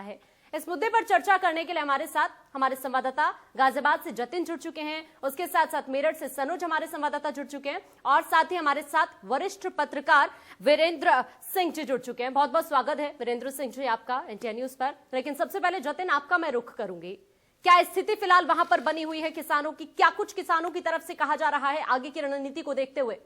है। इस मुद्दे पर चर्चा करने के लिए हमारे साथ हमारे संवाददाता गाजियाबाद से जतिन जुड़ चुके हैं, उसके साथ साथ मेरठ से सनोज हमारे संवाददाता जुड़ चुके हैं और साथ ही हमारे साथ वरिष्ठ पत्रकार वीरेंद्र सिंह जी जुड़ चुके हैं। बहुत बहुत स्वागत है वीरेंद्र सिंह जी आपका इंडिया न्यूज पर। लेकिन सबसे पहले जतिन, आपका मैं रुख करूंगी, क्या स्थिति फिलहाल वहां पर बनी हुई है किसानों की? क्या कुछ किसानों की तरफ से कहा जा रहा है आगे की रणनीति को देखते हुए?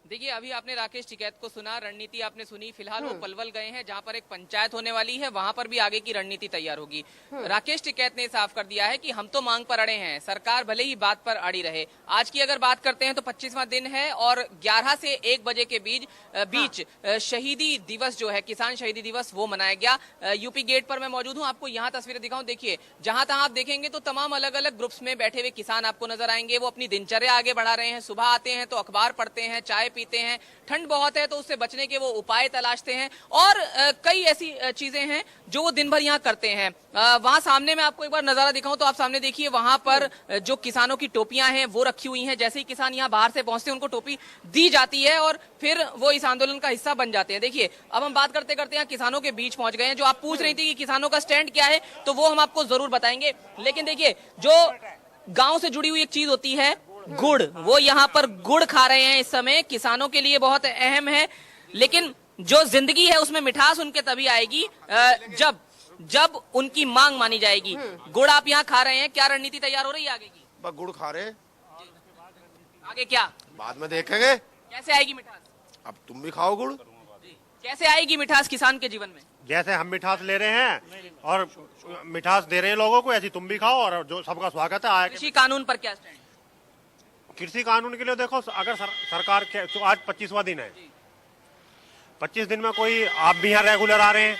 देखिए, अभी आपने राकेश टिकैत को सुना, रणनीति आपने सुनी। फिलहाल वो पलवल गए हैं जहां पर एक पंचायत होने वाली है, वहां पर भी आगे की रणनीति तैयार होगी। राकेश टिकैत ने साफ कर दिया है कि हम तो मांग पर अड़े हैं, सरकार भले ही बात पर अड़ी रहे। आज की अगर बात करते हैं तो 25वां दिन है और 11 से 1 बजे के बीच शहीदी दिवस जो है, किसान शहीदी दिवस, वो मनाया गया। यूपी गेट पर मैं मौजूद हूँ, आपको यहाँ तस्वीरें दिखाऊं। देखिए, जहां तहां आप देखेंगे तो तमाम अलग अलग ग्रुप्स में बैठे हुए किसान आपको नजर आएंगे। वो अपनी दिनचर्या आगे बढ़ा रहे हैं। सुबह आते हैं तो अखबार पढ़ते हैं, चाय पीते हैं, ठंड बहुत है तो उससे बचने के वो उपाय तलाशते हैं और कई ऐसी चीजें हैं जो वो दिन भर यहाँ करते हैं। वहां सामने मैं आपको एक बार नजारा दिखाऊं तो आप सामने देखिए, वहां पर जो किसानों की टोपियां हैं वो रखी हुई हैं। जैसे ही किसान यहाँ बाहर से पहुंचते हैं उनको टोपी दी जाती है और फिर वो इस आंदोलन का हिस्सा बन जाते हैं। देखिए, अब हम बात करते करते यहाँ किसानों के बीच पहुंच गए हैं। जो आप पूछ रही थी कि किसानों का स्टैंड क्या है, तो वो हम आपको जरूर बताएंगे। लेकिन देखिए, जो गाँव से जुड़ी हुई एक चीज होती है गुड़, वो यहाँ पर गुड़ खा रहे हैं इस समय, किसानों के लिए बहुत अहम है। लेकिन जो जिंदगी है उसमें मिठास उनके तभी आएगी जब उनकी मांग मानी जाएगी। गुड़ आप यहाँ खा रहे हैं, क्या रणनीति तैयार हो रही है आगे की? बस गुड़ खा रहे, आगे क्या बाद में देखेंगे कैसे आएगी मिठास। अब तुम भी खाओ गुड़। कैसे आएगी मिठास किसान के जीवन में? जैसे हम मिठास ले रहे हैं और मिठास दे रहे हैं लोगों को, ऐसी तुम भी खाओ और जो सबका स्वागत है। कृषि कानून पर क्या स्टैंड? कृषि कानून के लिए देखो, अगर सरकार के तो आज 25वां दिन है, 25 दिन में कोई आप भी यहाँ रेगुलर आ रहे हैं,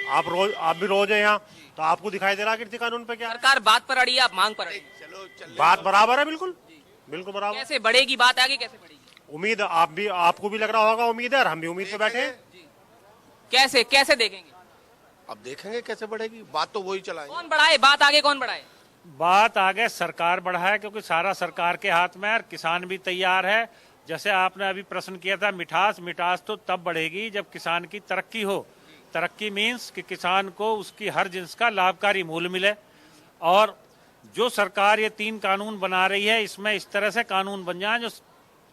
आप भी रोज है यहाँ, तो आपको दिखाई दे रहा है कृषि कानून पे क्या? सरकार बात पर अड़ी है, आप मांग पर अड़ी? बात बराबर है, बिल्कुल बिल्कुल बराबर। कैसे बढ़ेगी बात आगे, कैसे बढ़ेगी? उम्मीद आपको भी लग रहा होगा, उम्मीद है, और हम भी उम्मीद पे बैठे हैं। कैसे देखेंगे? अब देखेंगे कैसे बढ़ेगी बात, तो वही चलाएंगे। कौन बढ़ाए बात आगे, कौन बढ़ाए बात आगे? सरकार बढ़ाए, क्योंकि सारा सरकार के हाथ में है। किसान भी तैयार है। जैसे आपने अभी प्रश्न किया था, मिठास तो तब बढ़ेगी जब किसान की तरक्की हो। तरक्की मीन्स कि किसान को उसकी हर जिन्स का लाभकारी मूल्य मिले। और जो सरकार ये 3 कानून बना रही है, इसमें इस तरह से कानून बन जाए जो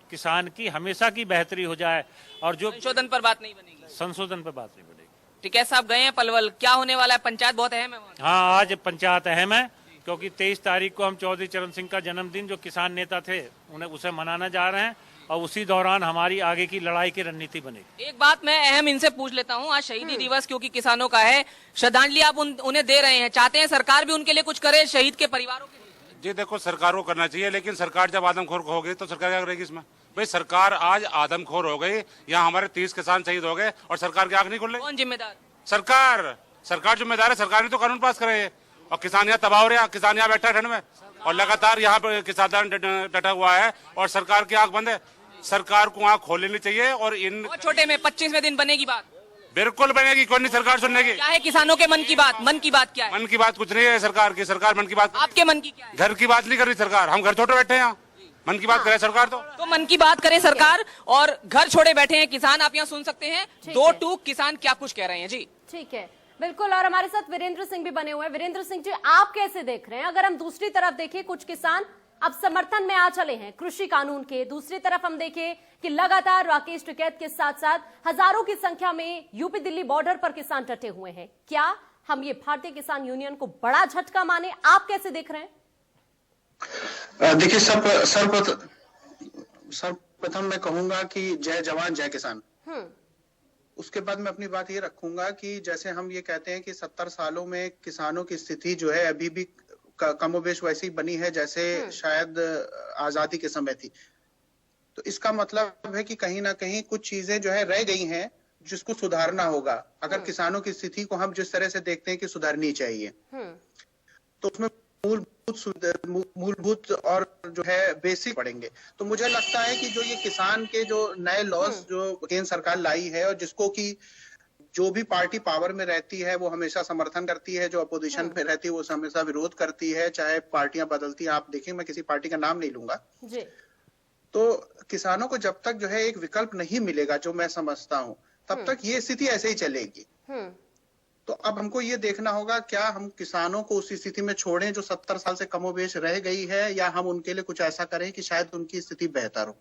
किसान की हमेशा की बेहतरी हो जाए। और जो संशोधन पर बात नहीं बनेगी, संशोधन पर बात नहीं बनेगी। टिकैत साहब गए हैं पलवल, क्या होने वाला है? पंचायत बहुत अहम है वहाँ। हाँ, आज पंचायत अहम है, क्योंकि 23 तारीख को हम चौधरी चरण सिंह का जन्मदिन, जो किसान नेता थे, उसे मनाने जा रहे हैं और उसी दौरान हमारी आगे की लड़ाई की रणनीति बनेगी। एक बात मैं अहम इनसे पूछ लेता हूँ, आज शहीदी दिवस क्योंकि किसानों का है, श्रद्धांजलि आप उन्हें दे रहे हैं, चाहते हैं सरकार भी उनके लिए कुछ करे, शहीद के परिवारों के लिए? जी देखो, सरकार को करना चाहिए, लेकिन सरकार जब आदमखोर हो गई तो सरकार क्या करेगी इसमें? भाई सरकार आज आदमखोर हो गई, यहाँ हमारे 30 किसान शहीद हो गए और सरकार की आंख नहीं खुल रही। कौन जिम्मेदार? सरकार जिम्मेदार है। सरकार ने तो कानून पास करे और किसान यहाँ तबाह हो रहा है। किसान यहाँ बैठा है ठंड में और लगातार यहाँ पे किसान डटा हुआ है और सरकार की आंख बंद है। सरकार को आंख खोल लेनी चाहिए। और इन छोटे में 25वें दिन बनेगी बात? बिल्कुल बनेगी, कोई नहीं सरकार सुनने की। क्या है किसानों के मन की बात? मन की बात क्या है? मन की बात कुछ नहीं है सरकार की। सरकार मन की बात, आपके मन की क्या है? घर की बात नहीं कर रही सरकार। हम घर छोटे बैठे हैं यहाँ, मन की बात करे सरकार। तो मन की बात करे सरकार और घर छोड़े बैठे हैं किसान। आप यहाँ सुन सकते हैं 2 टूक किसान क्या कुछ कह रहे हैं। जी ठीक है, बिल्कुल। और हमारे साथ वीरेंद्र सिंह भी बने हुए हैं। वीरेंद्र सिंह जी, आप कैसे देख रहे हैं? अगर हम दूसरी तरफ देखें, कुछ किसान अब समर्थन में आ चले हैं कृषि कानून के, दूसरी तरफ हम देखें कि लगातार राकेश टिकैत के साथ साथ हजारों की संख्या में यूपी दिल्ली बॉर्डर पर किसान डटे हुए हैं। क्या हम ये भारतीय किसान यूनियन को बड़ा झटका माने? आप कैसे देख रहे हैं? देखिए, सर्वप्रथम मैं कहूंगा कि जय जवान जय किसान। उसके बाद मैं अपनी बात ये रखूंगा कि जैसे हम ये कहते हैं कि 70 सालों में किसानों की स्थिति जो है अभी भी कमोबेश वैसी बनी है जैसे शायद आजादी के समय थी। तो इसका मतलब है कि कहीं ना कहीं कुछ चीजें जो है रह गई हैं जिसको सुधारना होगा। अगर किसानों की स्थिति को हम जिस तरह से देखते हैं कि सुधारनी चाहिए, तो उसमें मूलभूत और जो है बेसिक पड़ेंगे। तो मुझे लगता है कि जो ये किसान के जो नए लॉस जो केंद्र सरकार लाई है और जिसको कि जो भी पार्टी पावर में रहती है वो हमेशा समर्थन करती है, जो अपोजिशन में रहती है वो हमेशा विरोध करती है, चाहे पार्टियां बदलती हैं। आप देखिए, मैं किसी पार्टी का नाम नहीं लूंगा जी। तो किसानों को जब तक जो है एक विकल्प नहीं मिलेगा, जो मैं समझता हूं तब तक ये स्थिति ऐसे ही चलेगी। तो अब हमको ये देखना होगा, क्या हम किसानों को उस स्थिति में छोड़ें जो 70 साल से कमोबेश रह गई है, या हम उनके लिए कुछ ऐसा करें कि शायद उनकी स्थिति बेहतर हो।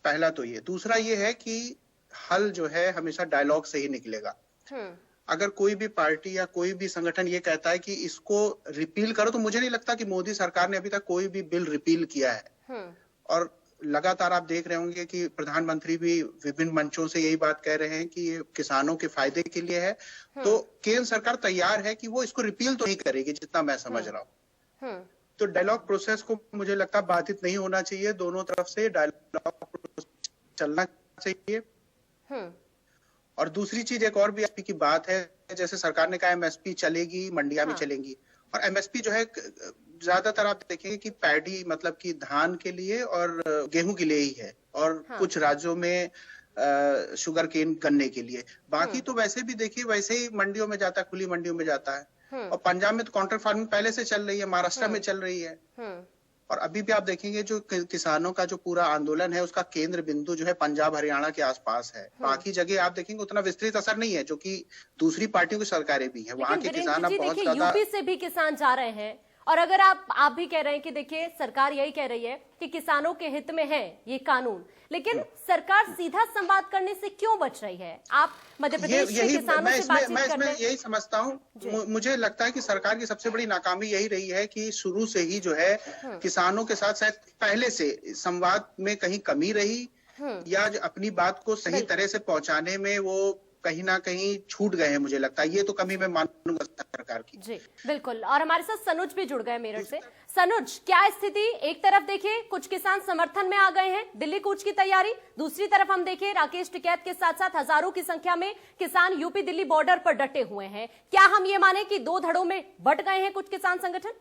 पहला तो ये। दूसरा ये है कि हल जो है हमेशा डायलॉग से ही निकलेगा। अगर कोई भी पार्टी या कोई भी संगठन ये कहता है कि इसको रिपील करो, तो मुझे नहीं लगता कि मोदी सरकार ने अभी तक कोई भी बिल रिपील किया है। और लगातार आप देख रहे होंगे कि प्रधानमंत्री भी विभिन्न मंचों से यही बात कह रहे हैं कि ये किसानों के फायदे के लिए है। तो केंद्र सरकार तैयार है कि वो इसको रिपील तो नहीं करेगी, जितना मैं समझ रहा हूँ। तो डायलॉग प्रोसेस को मुझे लगता है बाधित नहीं होना चाहिए, दोनों तरफ से डायलॉग चलना चाहिए। और दूसरी चीज एक और भी एमएसपी की बात है, जैसे सरकार ने कहा एमएसपी चलेगी, मंडिया में चलेंगी। और एमएसपी जो है ज्यादातर आप देखेंगे कि पैडी मतलब कि धान के लिए और गेहूं के लिए ही है, और कुछ राज्यों में शुगर केन गन्ने के लिए। बाकी तो वैसे भी देखिए वैसे ही मंडियों में जाता है, खुली मंडियों में जाता है। और पंजाब में तो कॉन्ट्रैक्ट फार्मिंग पहले से चल रही है, महाराष्ट्र में चल रही है। और अभी भी आप देखेंगे जो किसानों का जो पूरा आंदोलन है उसका केंद्र बिंदु जो है पंजाब हरियाणा के आसपास है। बाकी जगह आप देखेंगे उतना विस्तृत असर नहीं है, जो कि दूसरी पार्टियों की सरकारें भी हैं, वहां के किसान अब बहुत ज्यादा। यूपी से भी किसान जा रहे हैं, और अगर आप भी कह रहे हैं कि देखिए सरकार यही कह रही है कि किसानों के हित में है ये कानून, लेकिन सरकार सीधा संवाद करने से क्यों बच रही है? आप मध्य प्रदेश के किसानों से बातचीत करते हैं। यही समझता हूँ, मुझे लगता है कि सरकार की सबसे बड़ी नाकामी यही रही है कि शुरू से ही जो है किसानों के साथ शायद पहले से संवाद में कहीं कमी रही, या अपनी बात को सही तरह से पहुंचाने में वो कहीं ना कहीं छूट गए हैं। मुझे लगता है ये तो कमी मैं मानूंगा सरकार की। जी बिल्कुल। और हमारे साथ सनुज भी जुड़ गए मेरठ से। सनुज, क्या स्थिति? एक तरफ देखिए कुछ किसान समर्थन में आ गए हैं, दिल्ली कूच की तैयारी। दूसरी तरफ हम देखें राकेश टिकैत के साथ साथ हजारों की संख्या में किसान यूपी दिल्ली बॉर्डर पर डटे हुए हैं। क्या हम ये माने कि दो धड़ों में बंट गए हैं कुछ किसान संगठन?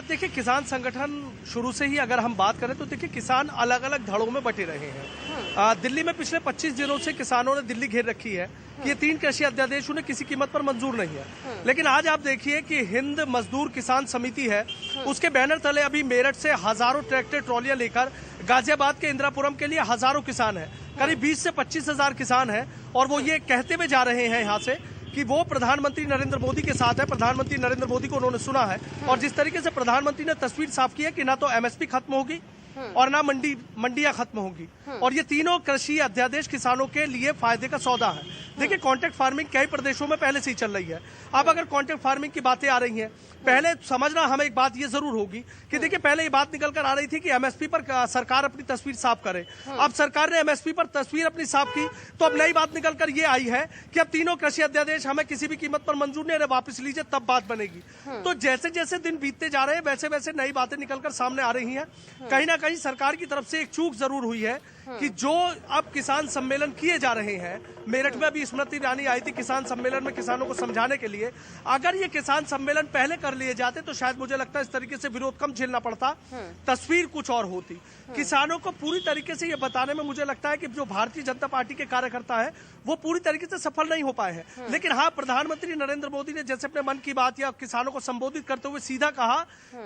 देखिए, किसान संगठन शुरू से ही अगर हम बात करें तो देखिए किसान अलग अलग धड़ों में बटे रहे हैं। दिल्ली में पिछले 25 दिनों से किसानों ने दिल्ली घेर रखी है कि ये 3 कृषि अध्यादेश उन्हें किसी कीमत पर मंजूर नहीं है। लेकिन आज आप देखिए कि हिंद मजदूर किसान समिति है, उसके बैनर तले अभी मेरठ से हजारों ट्रैक्टर ट्रॉलियां लेकर गाजियाबाद के इंदिरापुरम के लिए हजारों किसान है, करीब 20 से 25 हजार किसान है। और वो ये कहते हुए जा रहे हैं यहाँ से कि वो प्रधानमंत्री नरेंद्र मोदी के साथ है, प्रधानमंत्री नरेंद्र मोदी को उन्होंने सुना है। और जिस तरीके से प्रधानमंत्री ने तस्वीर साफ की है कि ना तो एमएसपी खत्म होगी और ना मंडियां खत्म होगी, और ये तीनों कृषि अध्यादेश किसानों के लिए फायदे का सौदा है। देखिए, कॉन्ट्रैक्ट फार्मिंग कई प्रदेशों में पहले से ही चल रही है। अब अगर कॉन्ट्रैक्ट फार्मिंग की बातें आ रही हैं, पहले समझना हमें एक बात ये जरूर होगी कि देखिए पहले ये बात निकल कर आ रही थी कि एमएसपी पर सरकार अपनी तस्वीर साफ करे। अब सरकार ने एमएसपी पर तस्वीर अपनी साफ की, तो अब नई बात निकल कर ये आई है कि अब तीनों कृषि अध्यादेश हमें किसी भी कीमत पर मंजूर नहीं है, वापस लीजिए, तब बात बनेगी। तो जैसे जैसे दिन बीतते जा रहे हैं वैसे वैसे नई बातें निकलकर सामने आ रही हैं। कहीं ना कहीं सरकार की तरफ से एक चूक जरूर हुई है कि जो अब किसान सम्मेलन किए जा रहे हैं, मेरठ में अभी स्मृति ईरानी आई थी किसान सम्मेलन में किसानों को समझाने के लिए। अगर ये किसान सम्मेलन पहले कर लिए जाते तो शायद मुझे लगता है इस तरीके से विरोध कम झेलना पड़ता, तस्वीर कुछ और होती। किसानों को पूरी तरीके से ये बताने में मुझे लगता है कि जो भारतीय जनता पार्टी के कार्यकर्ता है वो पूरी तरीके से सफल नहीं हो पाए हैं। लेकिन हाँ, प्रधानमंत्री नरेंद्र मोदी ने जैसे अपने मन की बात या किसानों को संबोधित करते हुए सीधा कहा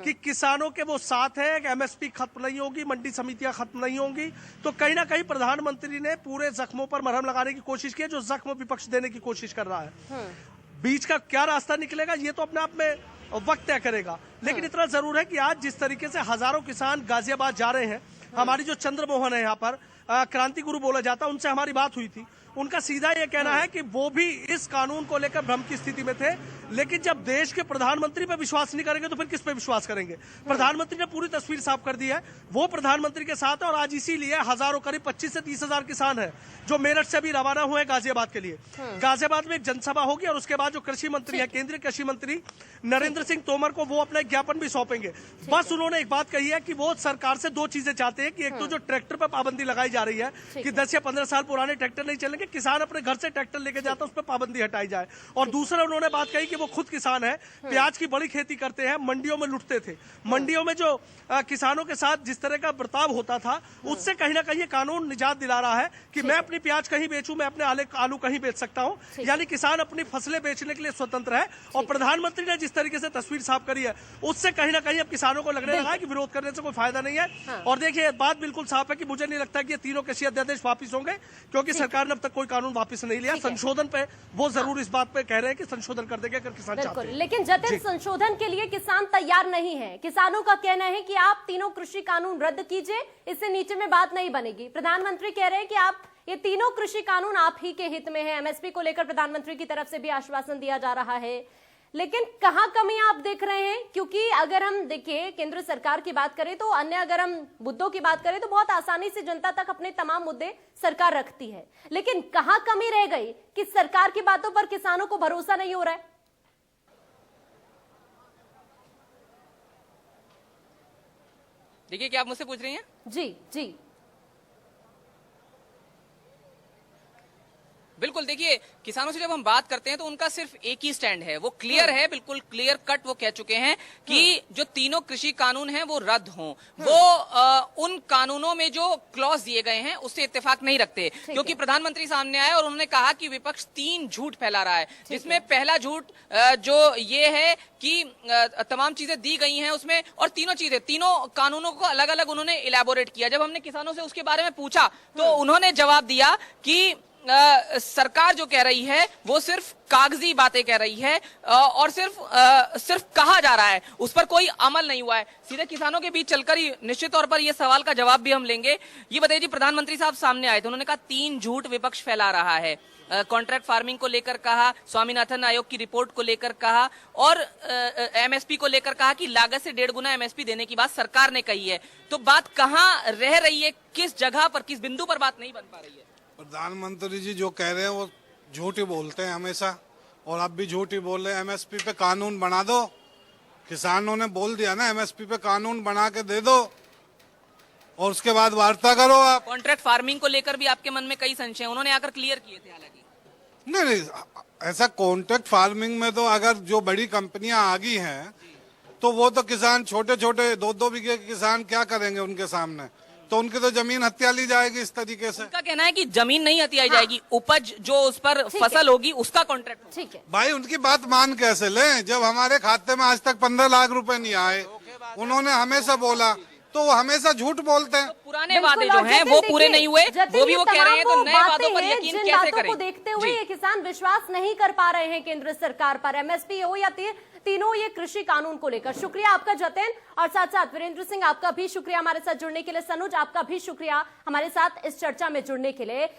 कि किसानों के वो साथ है, एमएसपी खत्म नहीं होगी, मंडी समितियां खत्म नहीं होंगी। तो कहीं ना कहीं प्रधानमंत्री ने पूरे जख्मों पर मरहम लगाने की कोशिश की है, जो जख्म विपक्ष देने की कोशिश कर रहा है। बीच का क्या रास्ता निकलेगा ये तो अपने आप में वक्त तय करेगा। लेकिन इतना जरूर है कि आज जिस तरीके से हजारों किसान गाजियाबाद जा रहे हैं, हमारी जो चंद्रमोहन है यहाँ पर क्रांति गुरु बोला जाता, उनसे हमारी बात हुई थी। उनका सीधा ये कहना है कि वो भी इस कानून को लेकर भ्रम की स्थिति में थे, लेकिन जब देश के प्रधानमंत्री पे विश्वास नहीं करेंगे तो फिर किस पे विश्वास करेंगे। प्रधानमंत्री ने पूरी तस्वीर साफ कर दी है, वो प्रधानमंत्री के साथ है। और आज इसीलिए हजारों, करीब 25 से 30 हजार किसान है जो मेरठ से भी रवाना हुए हैं गाजियाबाद के लिए। गाजियाबाद में एक जनसभा होगी और उसके बाद जो कृषि मंत्री है, केंद्रीय कृषि मंत्री नरेंद्र सिंह तोमर को वो अपना ज्ञापन भी सौंपेंगे। बस उन्होंने एक बात कही है कि वो सरकार से 2 चीजें चाहते हैं कि एक तो जो ट्रैक्टर पर पाबंदी लगाई जा रही है कि 10 या 15 साल पुराने ट्रैक्टर नहीं चलेंगे, कि किसान अपने घर से ट्रैक्टर लेके जाता है, उस पर पाबंदी हटाई जाए। और दूसरा उन्होंने बात कही कि वो खुद किसान है, प्याज की बड़ी खेती करते हैं, मंडियों में लुटते थे। मंडियों में जो किसानों के साथ जिस तरह का बर्ताव होता था, उससे कहीं ना कहीं ये कानून निजात दिला रहा है कि मैं अपनी प्याज कहीं बेचूं, मैं अपने आलू कहीं बेच सकता हूं। यानी किसान अपनी फसलें बेचने के लिए स्वतंत्र है। और प्रधानमंत्री ने जिस तरीके से तस्वीर साफ करी है, उससे कहीं ना कहीं अब किसानों को लगने लगा है कि विरोध करने से कोई फायदा नहीं है। और देखिए, बात बिल्कुल साफ है कि मुझे नहीं लगता कि ये तीनों कृषि अध्यादेश वापिस होंगे, क्योंकि सरकार ने अब तक कोई कानून वापस नहीं लिया। संशोधन पे वो जरूर इस बात पे कह रहे हैं कि संशोधन कर देंगे अगर किसान चाहते हैं। लेकिन जतिन, संशोधन के लिए किसान तैयार नहीं है। किसानों का कहना है कि आप तीनों कृषि कानून रद्द कीजिए, इससे नीचे में बात नहीं बनेगी। प्रधानमंत्री कह रहे हैं कि आप ये तीनों कृषि कानून आप ही के हित में है। एमएसपी को लेकर प्रधानमंत्री की तरफ से भी आश्वासन दिया जा रहा है, लेकिन कहां कमी आप देख रहे हैं? क्योंकि अगर हम देखिए केंद्र सरकार की बात करें तो अन्य अगर हम मुद्दों की बात करें तो बहुत आसानी से जनता तक अपने तमाम मुद्दे सरकार रखती है, लेकिन कहां कमी रह गई कि सरकार की बातों पर किसानों को भरोसा नहीं हो रहा है? देखिए, क्या आप मुझसे पूछ रही हैं? जी जी, बिल्कुल। देखिए, किसानों से जब हम बात करते हैं तो उनका सिर्फ एक ही स्टैंड है, वो क्लियर है, बिल्कुल क्लियर कट वो कह चुके हैं कि जो तीनों कृषि कानून हैं वो रद्द हों। वो उन कानूनों में जो क्लॉज दिए गए हैं उससे इत्तेफाक नहीं रखते, क्योंकि प्रधानमंत्री सामने आए और उन्होंने कहा कि विपक्ष 3 झूठ फैला रहा है, जिसमें पहला झूठ जो ये है कि तमाम चीजें दी गई हैं उसमें, और तीनों कानूनों को अलग अलग उन्होंने इलेबोरेट किया। जब हमने किसानों से उसके बारे में पूछा तो उन्होंने जवाब दिया कि सरकार जो कह रही है वो सिर्फ कागजी बातें कह रही है और सिर्फ कहा जा रहा है, उस पर कोई अमल नहीं हुआ है। सीधे किसानों के बीच चलकर ही निश्चित तौर पर ये सवाल का जवाब भी हम लेंगे। ये बताइए जी, प्रधानमंत्री साहब सामने आए थे, उन्होंने कहा 3 झूठ विपक्ष फैला रहा है। कॉन्ट्रैक्ट फार्मिंग को लेकर कहा, स्वामीनाथन आयोग की रिपोर्ट को लेकर कहा, और एमएसपी को लेकर कहा कि लागत से 1.5 गुना एमएसपी देने की बात सरकार ने कही है। तो बात कहाँ रह रही है, किस जगह पर, किस बिंदु पर बात नहीं बन पा रही है? प्रधानमंत्री जी जो कह रहे हैं वो झूठ ही बोलते हैं हमेशा, और अब भी झूठ ही बोल रहे हैं। एमएसपी पे कानून बना दो, किसानों ने बोल दिया ना, एमएसपी पे कानून बना के दे दो और उसके बाद वार्ता करो आप। कॉन्ट्रैक्ट फार्मिंग को लेकर भी आपके मन में कई संशय उन्होंने आकर क्लियर किए थे। हालांकि नहीं, ऐसा कॉन्ट्रैक्ट फार्मिंग में तो अगर जो बड़ी कंपनियां आ गई हैं तो वो तो किसान छोटे छोटे 2-2 बीघे के किसान क्या करेंगे उनके सामने, तो उनकी तो जमीन हत्या ली जाएगी इस तरीके से। उनका कहना है कि जमीन नहीं हत्याई जाएगी, उपज जो उस पर फसल होगी उसका कॉन्ट्रैक्ट। ठीक है भाई, उनकी बात मान कैसे लें जब हमारे खाते में आज तक 15 लाख रुपए नहीं आए। उन्होंने हमेशा बोला, तो वो हमेशा झूठ बोलते हैं। पुराने वादे जो हैं वो पूरे नहीं हुए, वो भी वो कह रहे हैं, तो नए वादों पर यकीन कैसे करें? को देखते हुए ये किसान विश्वास नहीं कर पा रहे हैं केंद्र सरकार पर, एमएसपी हो या तीनों ये कृषि कानून को लेकर। शुक्रिया आपका जतिन, और साथ साथ वीरेंद्र सिंह आपका भी शुक्रिया हमारे साथ जुड़ने के लिए। सनुज आपका भी शुक्रिया हमारे साथ इस चर्चा में जुड़ने के लिए।